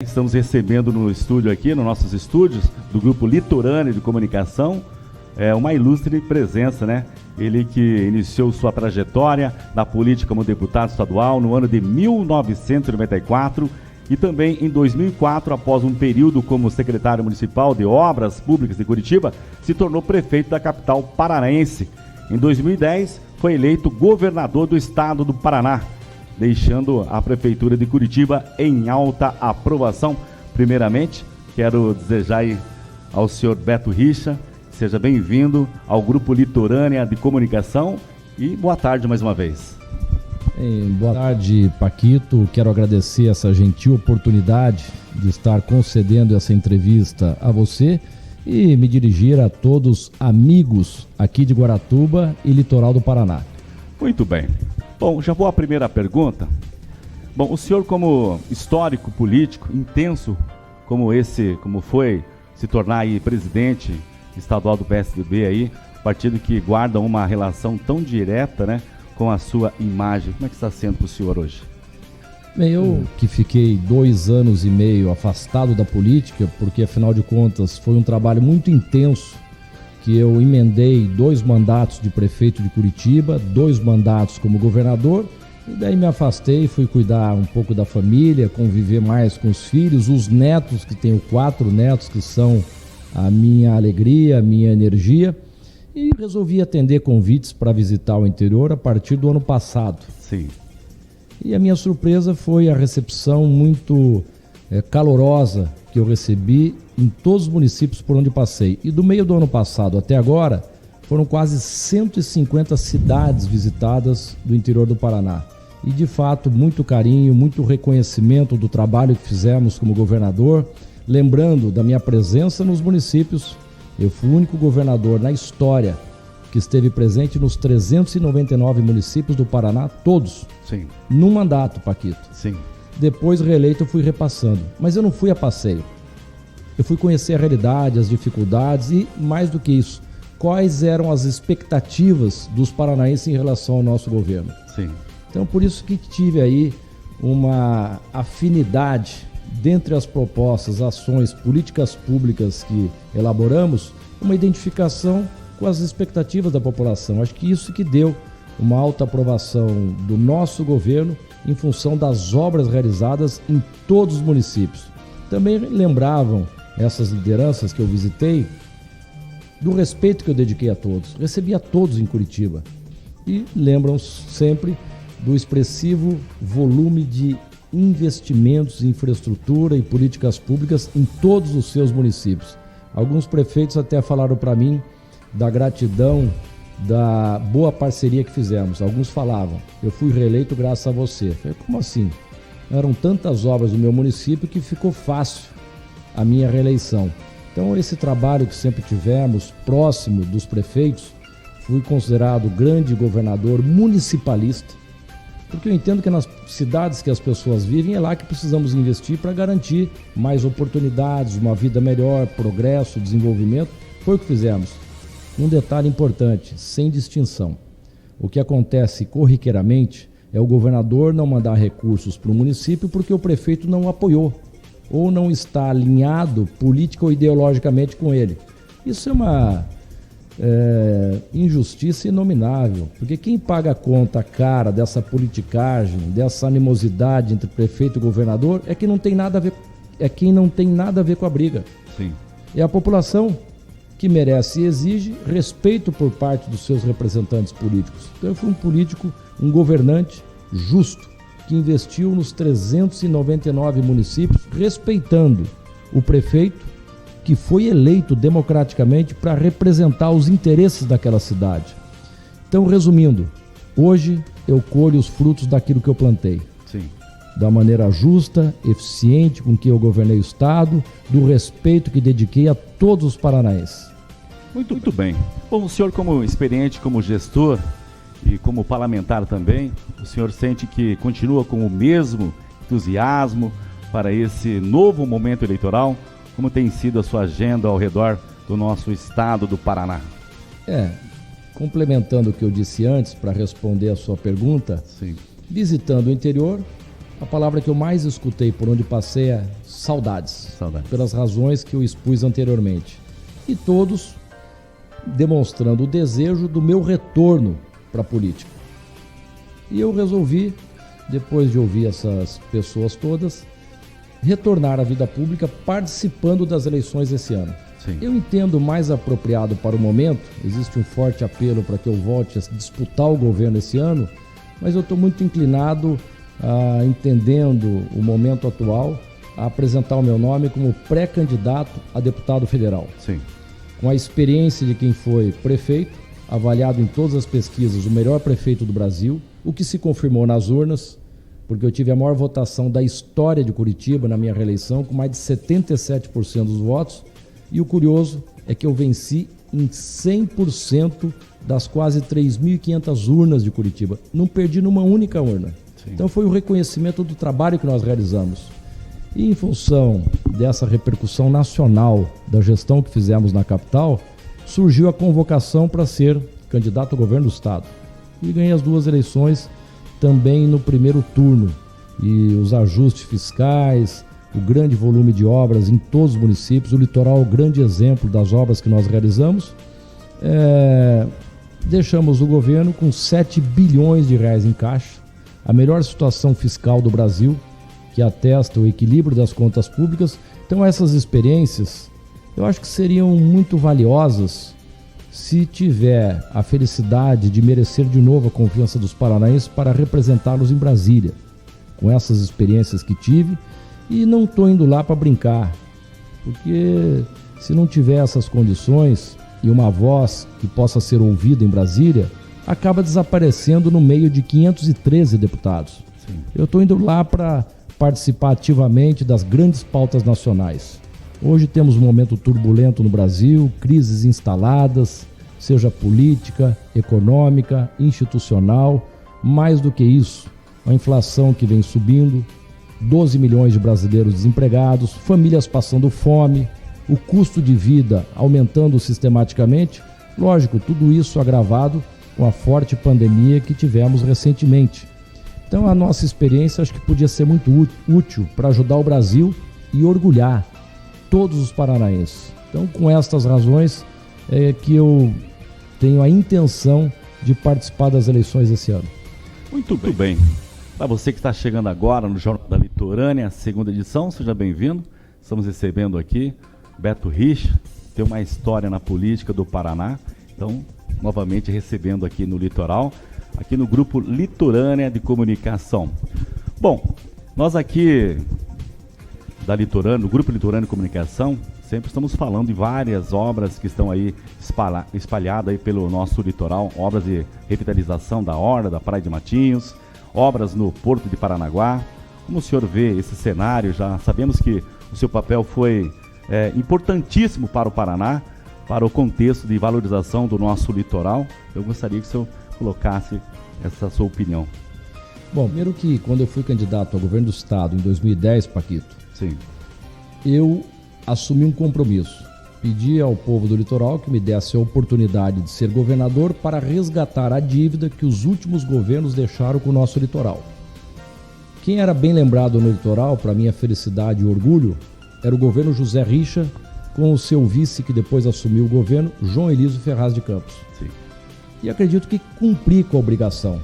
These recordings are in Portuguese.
Estamos recebendo no estúdio aqui, nos nossos estúdios, do Grupo Litorânea de Comunicação, uma ilustre presença, né? Ele que iniciou sua trajetória na política como deputado estadual no ano de 1994 e também em 2004, após um período como secretário municipal de Obras Públicas de Curitiba, se tornou prefeito da capital paranaense. Em 2010, foi eleito governador do estado do Paraná, deixando a Prefeitura de Curitiba em alta aprovação. Primeiramente, quero desejar aí ao senhor Beto Richa, seja bem-vindo ao Grupo Litorânea de Comunicação e boa tarde mais uma vez. Boa tarde, Paquito. Quero agradecer essa gentil oportunidade de estar concedendo essa entrevista a você e me dirigir a todos amigos aqui de Guaratuba e litoral do Paraná. Muito bem. Bom, já vou à primeira pergunta. Bom, o senhor como histórico político, intenso como foi se tornar aí presidente estadual do PSDB aí, partido que guarda uma relação tão direta, né, com a sua imagem. Como é que está sendo para o senhor hoje? Bem, eu que fiquei 2 anos e meio afastado da política, porque afinal de contas foi um trabalho muito intenso, que eu emendei 2 mandatos de prefeito de Curitiba, 2 mandatos como governador, e daí me afastei, fui cuidar um pouco da família, conviver mais com os filhos, os netos, que tenho 4 netos que são a minha alegria, a minha energia, e resolvi atender convites para visitar o interior a partir do ano passado. Sim. E a minha surpresa foi a recepção muito calorosa que eu recebi em todos os municípios por onde passei. E do meio do ano passado até agora, foram quase 150 cidades visitadas do interior do Paraná. E de fato, muito carinho, muito reconhecimento do trabalho que fizemos como governador. Lembrando da minha presença nos municípios, eu fui o único governador na história que esteve presente nos 399 municípios do Paraná, todos. Sim. Num mandato, Paquito. Sim. Depois reeleito eu fui repassando, mas eu não fui a passeio. Eu fui conhecer a realidade, as dificuldades e, mais do que isso, quais eram as expectativas dos paranaenses em relação ao nosso governo. Sim. Então, por isso que tive aí uma afinidade dentre as propostas, ações, políticas públicas que elaboramos, uma identificação com as expectativas da população. Acho que isso que deu uma alta aprovação do nosso governo em função das obras realizadas em todos os municípios. Também lembravam essas lideranças que eu visitei do respeito que eu dediquei a todos. Recebi a todos em Curitiba e lembram sempre do expressivo volume de investimentos em infraestrutura e políticas públicas em todos os seus municípios. Alguns prefeitos até falaram para mim da gratidão, da boa parceria que fizemos. Alguns falavam, eu fui reeleito graças a você. Eu falei, como assim? Eram tantas obras no meu município que ficou fácil a minha reeleição. Então esse trabalho que sempre tivemos, próximo dos prefeitos, fui considerado grande governador municipalista, porque eu entendo que nas cidades que as pessoas vivem é lá que precisamos investir para garantir mais oportunidades, uma vida melhor, progresso, desenvolvimento. Foi o que fizemos. Um detalhe importante, sem distinção. O que acontece corriqueiramente é o governador não mandar recursos para o município porque o prefeito não apoiou ou não está alinhado política ou ideologicamente com ele. Isso é uma injustiça inominável, porque quem paga a conta cara dessa politicagem, dessa animosidade entre prefeito e governador é quem não tem nada a ver com a briga. Sim. É a população que merece e exige respeito por parte dos seus representantes políticos. Então eu fui um político, um governante justo, que investiu nos 399 municípios, respeitando o prefeito, que foi eleito democraticamente para representar os interesses daquela cidade. Então, resumindo, hoje eu colho os frutos daquilo que eu plantei. Sim. Da maneira justa, eficiente com que eu governei o Estado, do respeito que dediquei a todos os paranaenses. Muito bem. Bom, o senhor como experiente, como gestor e como parlamentar também, o senhor sente que continua com o mesmo entusiasmo para esse novo momento eleitoral? Como tem sido a sua agenda ao redor do nosso estado do Paraná? Complementando o que eu disse antes, para responder a sua pergunta, sim, visitando o interior, a palavra que eu mais escutei por onde passei é saudades. Saudades. Pelas razões que eu expus anteriormente. E todos demonstrando o desejo do meu retorno para a política. E eu resolvi, depois de ouvir essas pessoas todas, retornar à vida pública participando das eleições esse ano. Sim. Eu entendo mais apropriado para o momento, existe um forte apelo para que eu volte a disputar o governo esse ano, mas eu estou muito inclinado, entendendo o momento atual, a apresentar o meu nome como pré-candidato a deputado federal. Sim. Com a experiência de quem foi prefeito, avaliado em todas as pesquisas o melhor prefeito do Brasil, o que se confirmou nas urnas, porque eu tive a maior votação da história de Curitiba na minha reeleição, com mais de 77% dos votos, e o curioso é que eu venci em 100% das quase 3.500 urnas de Curitiba. Não perdi numa única urna. Sim. Então foi o reconhecimento do trabalho que nós realizamos. E em função dessa repercussão nacional da gestão que fizemos na capital, surgiu a convocação para ser candidato ao governo do estado. E ganhei as 2 eleições também no primeiro turno. E os ajustes fiscais, o grande volume de obras em todos os municípios, o litoral é o grande exemplo das obras que nós realizamos. Deixamos o governo com 7 bilhões de reais em caixa, a melhor situação fiscal do Brasil, que atesta o equilíbrio das contas públicas. Então essas experiências, eu acho que seriam muito valiosas se tiver a felicidade de merecer de novo a confiança dos paranaenses para representá-los em Brasília, com essas experiências que tive. E não estou indo lá para brincar, porque se não tiver essas condições e uma voz que possa ser ouvida em Brasília, acaba desaparecendo no meio de 513 deputados. Sim. Eu estou indo lá para participar ativamente das grandes pautas nacionais. Hoje temos um momento turbulento no Brasil, crises instaladas, seja política, econômica, institucional. Mais do que isso, a inflação que vem subindo, 12 milhões de brasileiros desempregados, famílias passando fome, o custo de vida aumentando sistematicamente. Lógico, tudo isso agravado com a forte pandemia que tivemos recentemente. Então a nossa experiência acho que podia ser muito útil para ajudar o Brasil e orgulhar todos os paranaenses. Então, com estas razões é que eu tenho a intenção de participar das eleições esse ano. Muito bem. Para você que está chegando agora no Jornal da Litorânea, segunda edição, seja bem-vindo. Estamos recebendo aqui Beto Richa, tem uma história na política do Paraná. Então, novamente recebendo aqui no Litoral, aqui no Grupo Litorânea de Comunicação. Bom, nós aqui da Litorânea, do Grupo Litorânea de Comunicação, sempre estamos falando de várias obras que estão aí espalhadas aí pelo nosso litoral, obras de revitalização da Orla, da Praia de Matinhos, obras no Porto de Paranaguá. Como o senhor vê esse cenário? Já sabemos que o seu papel foi importantíssimo para o Paraná, para o contexto de valorização do nosso litoral. Eu gostaria que o senhor colocasse essa sua opinião. Bom, primeiro que quando eu fui candidato ao governo do estado em 2010, Paquito, sim, eu assumi um compromisso. Pedi ao povo do litoral que me desse a oportunidade de ser governador para resgatar a dívida que os últimos governos deixaram com o nosso litoral. Quem era bem lembrado no litoral, para minha felicidade e orgulho, era o governo José Richa, com o seu vice que depois assumiu o governo, João Elísio Ferraz de Campos. Sim. E acredito que cumpri com a obrigação.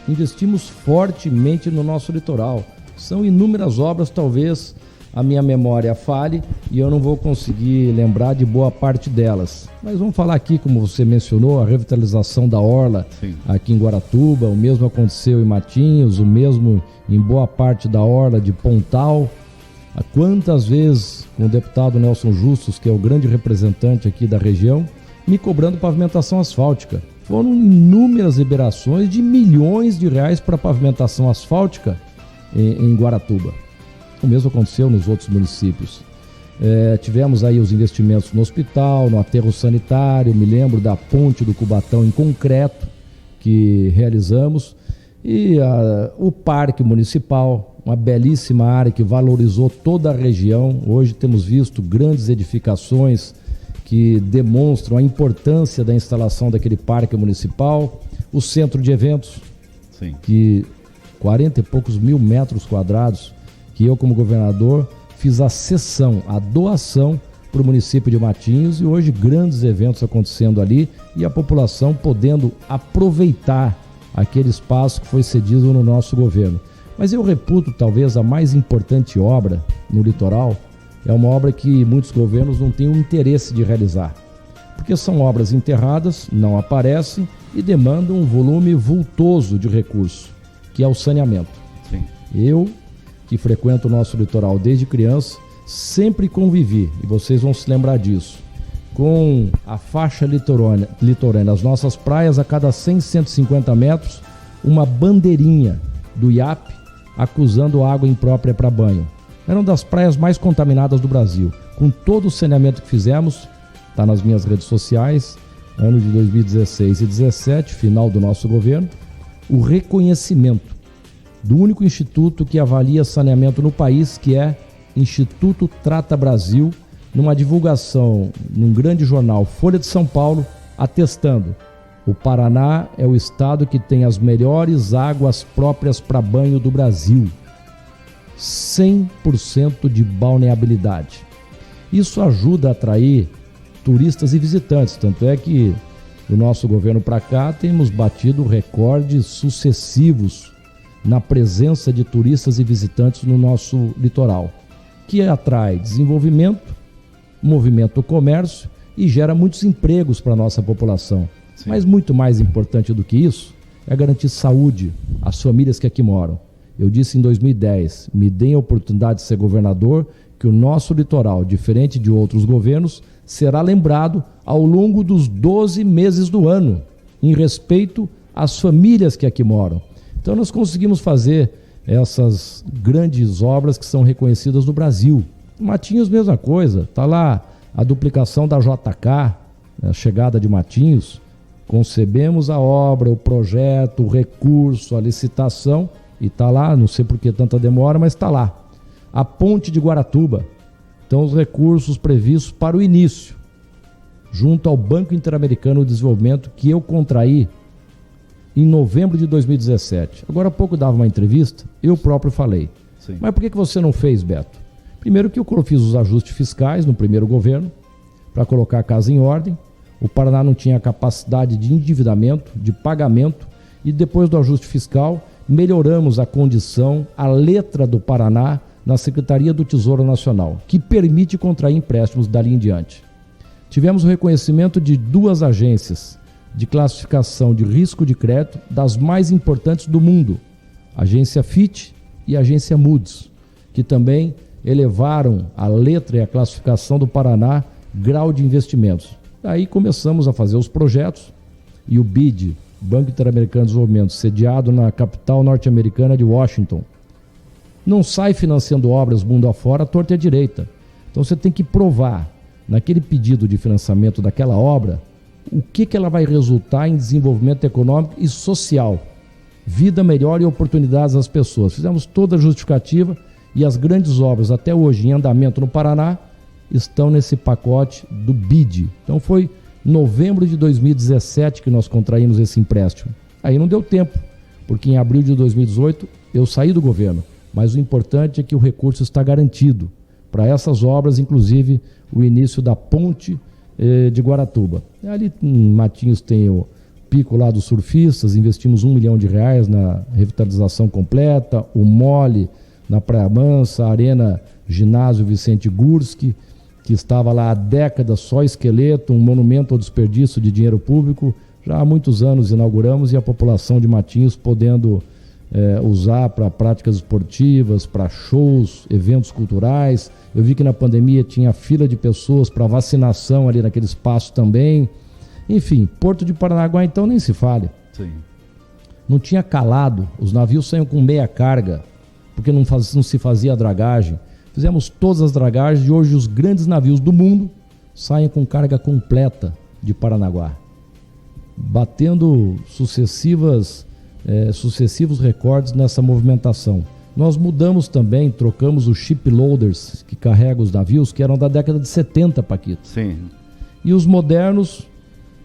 Investimos fortemente no nosso litoral. São inúmeras obras, talvez a minha memória falhe e eu não vou conseguir lembrar de boa parte delas. Mas vamos falar aqui, como você mencionou, a revitalização da Orla. Sim. Aqui em Guaratuba, o mesmo aconteceu em Matinhos, o mesmo em boa parte da Orla de Pontal. Quantas vezes com o deputado Nelson Justus, que é o grande representante aqui da região, me cobrando pavimentação asfáltica. Foram inúmeras liberações de milhões de reais para pavimentação asfáltica em Guaratuba. O mesmo aconteceu nos outros municípios. Tivemos aí os investimentos no hospital, no aterro sanitário, me lembro da ponte do Cubatão em concreto que realizamos, e o parque municipal, uma belíssima área que valorizou toda a região. Hoje temos visto grandes edificações que demonstram a importância da instalação daquele parque municipal, o centro de eventos, sim, que 40 e poucos mil metros quadrados, que eu, como governador, fiz a cessão, a doação para o município de Matinhos, e hoje grandes eventos acontecendo ali e a população podendo aproveitar aquele espaço que foi cedido no nosso governo. Mas eu reputo talvez a mais importante obra no litoral, é uma obra que muitos governos não têm o interesse de realizar, porque são obras enterradas, não aparecem e demandam um volume vultoso de recursos, que é o saneamento. Sim. Eu, que frequento o nosso litoral desde criança, sempre convivi, e vocês vão se lembrar disso, com a faixa litorânea, as nossas praias, a cada 100, 150 metros, uma bandeirinha do IAP acusando água imprópria para banho. Era uma das praias mais contaminadas do Brasil. Com todo o saneamento que fizemos, está nas minhas redes sociais, ano de 2016 e 2017, final do nosso governo, o reconhecimento do único instituto que avalia saneamento no país, que é Instituto Trata Brasil, numa divulgação num grande jornal, Folha de São Paulo, atestando: o Paraná é o estado que tem as melhores águas próprias para banho do Brasil. 100% de balneabilidade. Isso ajuda a atrair turistas e visitantes, tanto é que do nosso governo para cá temos batido recordes sucessivos na presença de turistas e visitantes no nosso litoral, que atrai desenvolvimento, movimenta o comércio e gera muitos empregos para a nossa população. Sim. Mas muito mais importante do que isso é garantir saúde às famílias que aqui moram. Eu disse em 2010, me deem a oportunidade de ser governador, que o nosso litoral, diferente de outros governos, será lembrado ao longo dos 12 meses do ano, em respeito às famílias que aqui moram. Então nós conseguimos fazer essas grandes obras que são reconhecidas no Brasil. Matinhos, mesma coisa, está lá a duplicação da JK, a chegada de Matinhos, concebemos a obra, o projeto, o recurso, a licitação, e está lá, não sei por que tanta demora, mas está lá. A ponte de Guaratuba, então os recursos previstos para o início, junto ao Banco Interamericano de Desenvolvimento, que eu contraí em novembro de 2017. Agora há pouco dava uma entrevista, eu próprio falei. Sim. Mas por que você não fez, Beto? Primeiro que eu fiz os ajustes fiscais no primeiro governo, para colocar a casa em ordem. O Paraná não tinha capacidade de endividamento, de pagamento, e depois do ajuste fiscal, melhoramos a condição, a letra do Paraná na Secretaria do Tesouro Nacional, que permite contrair empréstimos dali em diante. Tivemos o reconhecimento de 2 agências de classificação de risco de crédito das mais importantes do mundo, a agência Fitch e a agência Moody's, que também elevaram a letra e a classificação do Paraná, grau de investimentos. Daí começamos a fazer os projetos e o BID, Banco Interamericano de Desenvolvimento, sediado na capital norte-americana de Washington, não sai financiando obras mundo afora à torta e à direita. Então você tem que provar naquele pedido de financiamento daquela obra o que ela vai resultar em desenvolvimento econômico e social, vida melhor e oportunidades às pessoas. Fizemos toda a justificativa e as grandes obras até hoje em andamento no Paraná estão nesse pacote do BID. Então foi novembro de 2017 que nós contraímos esse empréstimo. Aí não deu tempo, porque em abril de 2018 eu saí do governo, mas o importante é que o recurso está garantido para essas obras, inclusive o início da ponte de Guaratuba. Ali em Matinhos tem o pico lá dos surfistas, investimos R$1 milhão na revitalização completa, o mole na Praia Mansa, a Arena Ginásio Vicente Gurski, que estava lá há décadas, só esqueleto, um monumento ao desperdício de dinheiro público. Já há muitos anos inauguramos e a população de Matinhos podendo usar para práticas esportivas, para shows, eventos culturais. Eu vi que na pandemia tinha fila de pessoas para vacinação ali naquele espaço também. Enfim, Porto de Paranaguá então nem se fale. Sim. Não tinha calado, os navios saíam com meia carga, porque não se fazia a dragagem. Fizemos todas as dragagens e hoje os grandes navios do mundo saem com carga completa de Paranaguá, batendo sucessivos recordes nessa movimentação. Nós mudamos também, trocamos os shiploaders que carregam os navios, que eram da década de 70, Paquito. Sim. E os modernos,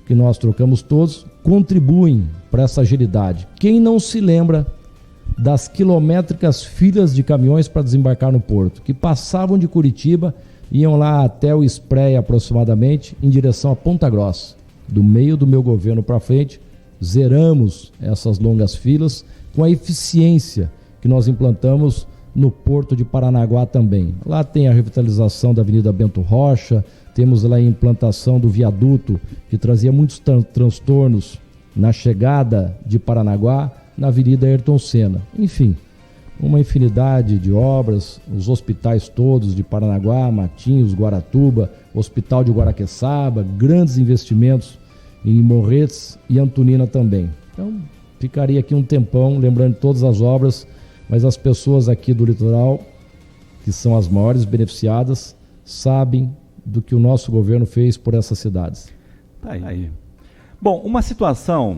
que nós trocamos todos, contribuem para essa agilidade. Quem não se lembra das quilométricas filas de caminhões para desembarcar no porto, que passavam de Curitiba, iam lá até o Espreia aproximadamente, em direção a Ponta Grossa. Do meio do meu governo para frente, zeramos essas longas filas com a eficiência que nós implantamos no Porto de Paranaguá também. Lá tem a revitalização da Avenida Bento Rocha, temos lá a implantação do viaduto, que trazia muitos transtornos na chegada de Paranaguá, na Avenida Ayrton Senna. Enfim, uma infinidade de obras, os hospitais todos de Paranaguá, Matinhos, Guaratuba, Hospital de Guaraqueçaba, grandes investimentos em Morretes e Antonina também. Então, ficaria aqui um tempão lembrando de todas as obras, mas as pessoas aqui do litoral, que são as maiores beneficiadas, sabem do que o nosso governo fez por essas cidades. Tá aí. Bom, uma situação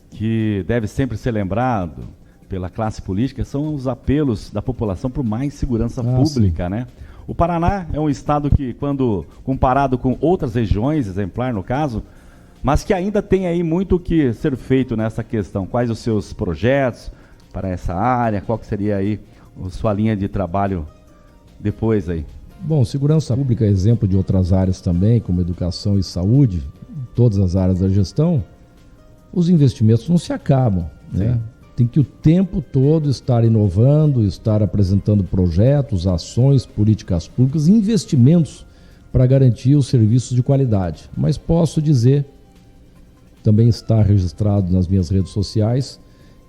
que deve sempre ser lembrado pela classe política são os apelos da população por mais segurança pública, né? O Paraná é um estado que, quando comparado com outras regiões, exemplar no caso, mas que ainda tem aí muito o que ser feito nessa questão. Quais os seus projetos para essa área? Qual que seria aí a sua linha de trabalho depois aí? Bom, segurança pública é exemplo de outras áreas também, como educação e saúde, todas as áreas da gestão. Os investimentos não se acabam, né? Tem que o tempo todo estar inovando, estar apresentando projetos, ações, políticas públicas, investimentos para garantir os serviços de qualidade. Mas posso dizer, também está registrado nas minhas redes sociais,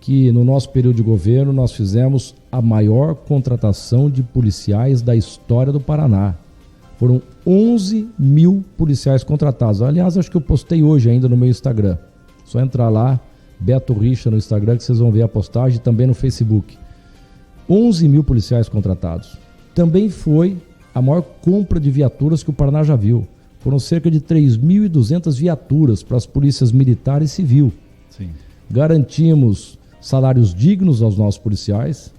que no nosso período de governo nós fizemos a maior contratação de policiais da história do Paraná. Foram 11 mil policiais contratados. Aliás, acho que eu postei hoje ainda no meu Instagram. Só entrar lá, Beto Richa no Instagram, que vocês vão ver a postagem, também no Facebook. 11 mil policiais contratados. Também foi a maior compra de viaturas que o Paraná já viu. Foram cerca de 3.200 viaturas para as polícias militar e civil. Sim. Garantimos salários dignos aos nossos policiais.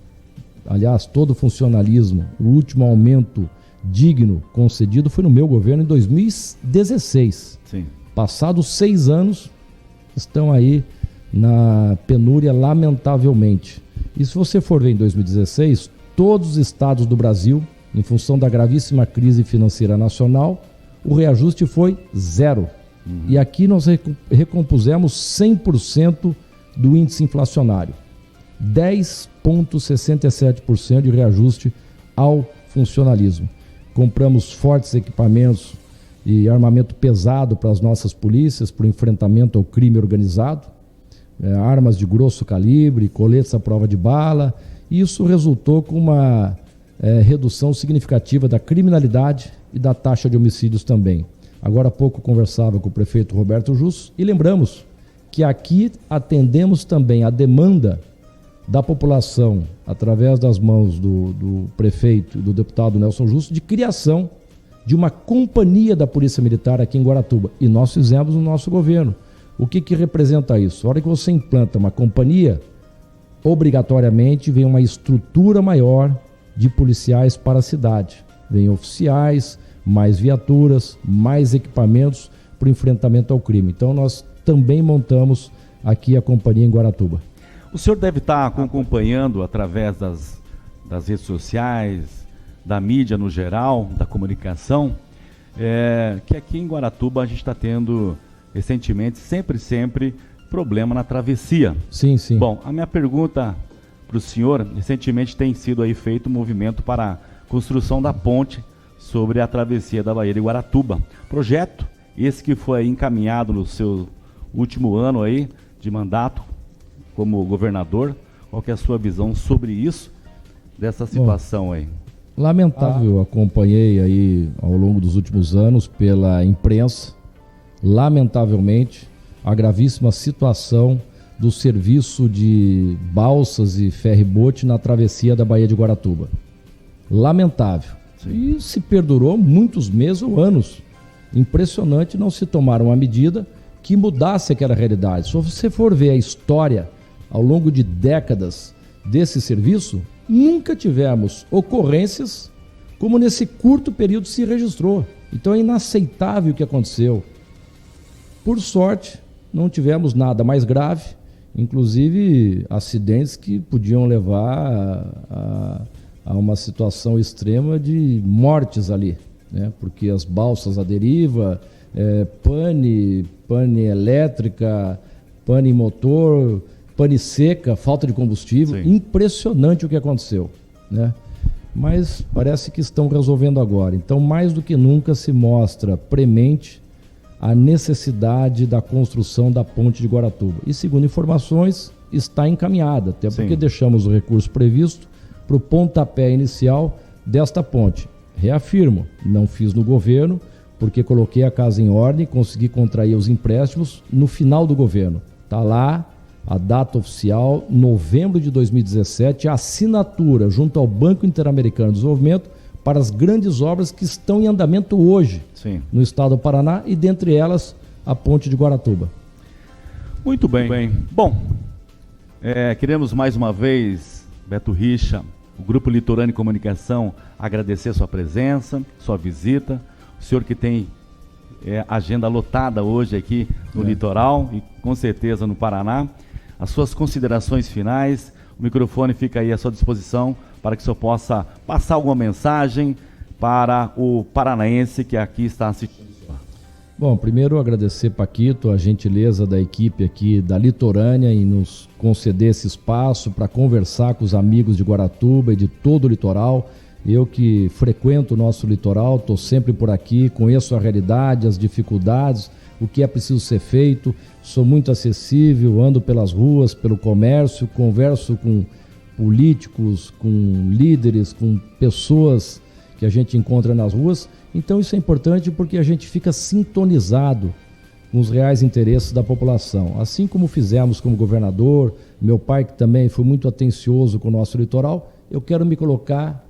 Aliás, todo o funcionalismo, o último aumento digno concedido foi no meu governo em 2016. Sim. Passados 6 anos, estão aí na penúria, lamentavelmente. E se você for ver em 2016, todos os estados do Brasil, em função da gravíssima crise financeira nacional, o reajuste foi 0. E aqui nós recompusemos 100% do índice inflacionário. 10,67% de reajuste ao funcionalismo. Compramos fortes equipamentos e armamento pesado para as nossas polícias, para o enfrentamento ao crime organizado, armas de grosso calibre, coletes à prova de bala. Isso resultou com uma redução significativa da criminalidade e da taxa de homicídios também. Agora há pouco conversava com o prefeito Roberto Justo e lembramos que aqui atendemos também a demanda da população, através das mãos do prefeito e do deputado Nelson Justo, de criação de uma companhia da Polícia Militar aqui em Guaratuba. E nós fizemos no nosso governo. O que representa isso? A hora que você implanta uma companhia, obrigatoriamente vem uma estrutura maior de policiais para a cidade. Vem oficiais, mais viaturas, mais equipamentos para o enfrentamento ao crime. Então nós também montamos aqui a companhia em Guaratuba. O senhor deve estar acompanhando através das redes sociais, da mídia no geral, da comunicação, que aqui em Guaratuba a gente está tendo recentemente, sempre, problema na travessia. Sim, sim. Bom, a minha pergunta para o senhor, recentemente tem sido aí feito um movimento para a construção da ponte sobre a travessia da Baía de Guaratuba. Projeto esse que foi aí encaminhado no seu último ano aí de mandato como governador. Qual que é a sua visão sobre isso, dessa situação aí? Lamentável, acompanhei aí ao longo dos últimos anos pela imprensa, lamentavelmente, a gravíssima situação do serviço de balsas e ferry-boat na travessia da Baía de Guaratuba. Lamentável. E se perdurou muitos meses ou anos. Impressionante não se tomar uma medida que mudasse aquela realidade. Se você for ver a história ao longo de décadas desse serviço, nunca tivemos ocorrências como nesse curto período se registrou. Então é inaceitável o que aconteceu. Por sorte, não tivemos nada mais grave inclusive acidentes que podiam levar a uma situação extrema de mortes ali, né? Porque as balsas à deriva, pane elétrica, pane motor, pane seca, falta de combustível. Sim. Impressionante o que aconteceu, né? Mas parece que estão resolvendo agora. Então, mais do que nunca se mostra premente a necessidade da construção da ponte de Guaratuba. E, segundo informações, está encaminhada, até porque deixamos o recurso previsto para o pontapé inicial desta ponte. Reafirmo, não fiz no governo, porque coloquei a casa em ordem, consegui contrair os empréstimos no final do governo. Está lá a data oficial, novembro de 2017, a assinatura junto ao Banco Interamericano de Desenvolvimento para as grandes obras que estão em andamento hoje no estado do Paraná e, dentre elas, a ponte de Guaratuba. Muito bem. Bom, queremos mais uma vez, Beto Richa, o Grupo Litorâneo Comunicação, agradecer sua presença, sua visita. O senhor que tem agenda lotada hoje aqui no litoral e com certeza no Paraná. As suas considerações finais, o microfone fica aí à sua disposição para que o senhor possa passar alguma mensagem para o paranaense que aqui está assistindo. Bom, primeiro agradecer, Paquito, a gentileza da equipe aqui da Litorânea em nos conceder esse espaço para conversar com os amigos de Guaratuba e de todo o litoral. Eu que frequento o nosso litoral, estou sempre por aqui, conheço a realidade, as dificuldades, o que é preciso ser feito, sou muito acessível, ando pelas ruas, pelo comércio, converso com políticos, com líderes, com pessoas que a gente encontra nas ruas. Então isso é importante porque a gente fica sintonizado com os reais interesses da população. Assim como fizemos como governador, meu pai que também foi muito atencioso com o nosso litoral, eu quero me colocar,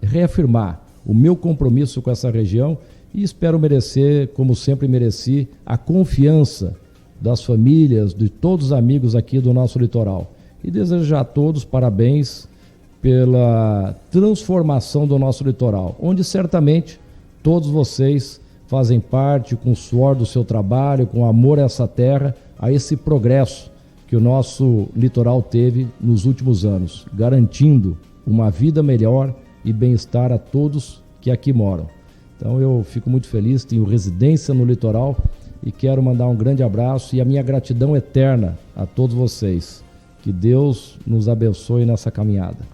reafirmar o meu compromisso com essa região e espero merecer, como sempre mereci, a confiança das famílias, de todos os amigos aqui do nosso litoral. E desejar a todos parabéns pela transformação do nosso litoral, onde certamente todos vocês fazem parte, com o suor do seu trabalho, com amor a essa terra, a esse progresso que o nosso litoral teve nos últimos anos, garantindo uma vida melhor e bem-estar a todos que aqui moram. Então eu fico muito feliz, tenho residência no litoral e quero mandar um grande abraço e a minha gratidão eterna a todos vocês. Que Deus nos abençoe nessa caminhada.